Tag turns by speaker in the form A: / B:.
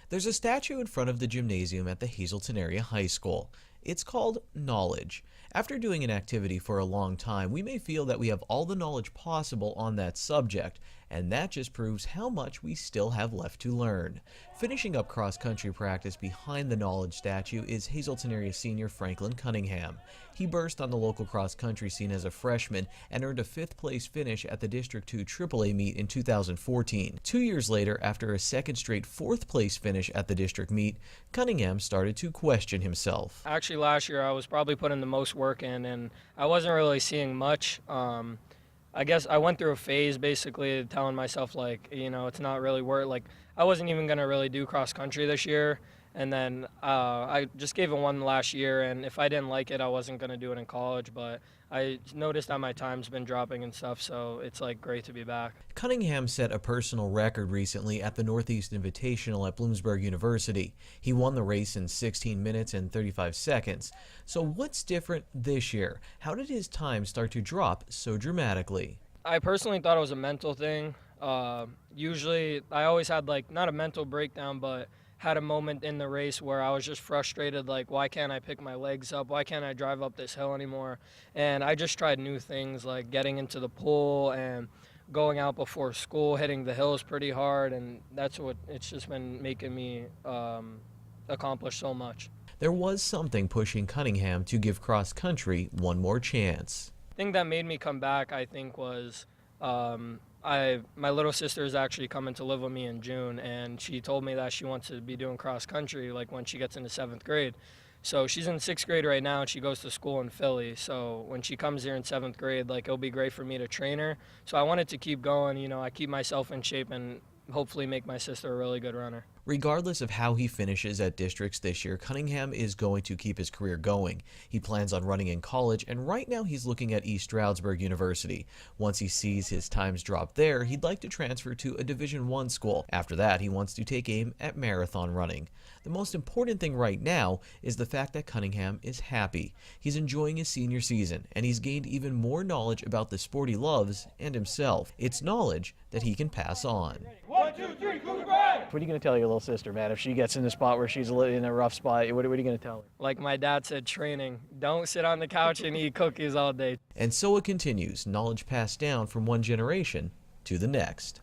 A: There's a statue in front of the gymnasium at the Hazleton Area High School. It's called Knowledge. After doing an activity for a long time, we may feel that we have all the knowledge possible on that subject, and that just proves how much we still have left to learn. Finishing up cross-country practice behind the Knowledge statue is Hazleton Area senior Franklin Cunningham. He burst on the local cross-country scene as a freshman and earned a 5th place finish at the District 2 AAA meet in 2014. 2 years later, after a second straight 4th place finish at the district meet, Cunningham started to question himself.
B: Actually, last year I was probably putting the most work in, and I wasn't really seeing much. I guess I went through a phase basically telling myself, like, it's not really worth, like, I wasn't even going to really do cross country this year. And then I just gave it one last year, and if I didn't like it, I wasn't going to do it in college. But I noticed that my time's been dropping and stuff, so it's like great to be back.
A: Cunningham set a personal record recently at the Northeast Invitational at Bloomsburg University. He won the race in 16 minutes and 35 seconds. So what's different this year? How did his time start to drop so dramatically?
B: I personally thought it was a mental thing. Usually I always had, like, not a mental breakdown, but had a moment in the race where I was just frustrated, like, why can't I pick my legs up? Why can't I drive up this hill anymore? And I just tried new things, like getting into the pool and going out before school, hitting the hills pretty hard, and that's what it's just been making me accomplish so much.
A: There was something pushing Cunningham to give cross country one more chance.
B: The thing that made me come back, I think, was my little sister is actually coming to live with me in June, and she told me that she wants to be doing cross country like when she gets into 7th grade. So she's in 6th grade right now, and she goes to school in Philly. So when she comes here in 7th grade, like, it'll be great for me to train her. So I wanted to keep going. I keep myself in shape and hopefully make my sister a really good runner.
A: Regardless of how he finishes at districts this year, Cunningham is going to keep his career going. He plans on running in college, and right now he's looking at East Stroudsburg University. Once he sees his times drop there, he'd like to transfer to a Division I school. After that, he wants to take aim at marathon running. The most important thing right now is the fact that Cunningham is happy. He's enjoying his senior season, and he's gained even more knowledge about the sport he loves and himself. It's knowledge that he can pass on.
C: 1, 2, 3, Cougar Bride!
D: What are you going to tell your little sister, man, if she gets in a spot where she's in a rough spot? What are you going to tell her?
B: Like my dad said, training. Don't sit on the couch and eat cookies all day.
A: And so it continues, knowledge passed down from one generation to the next.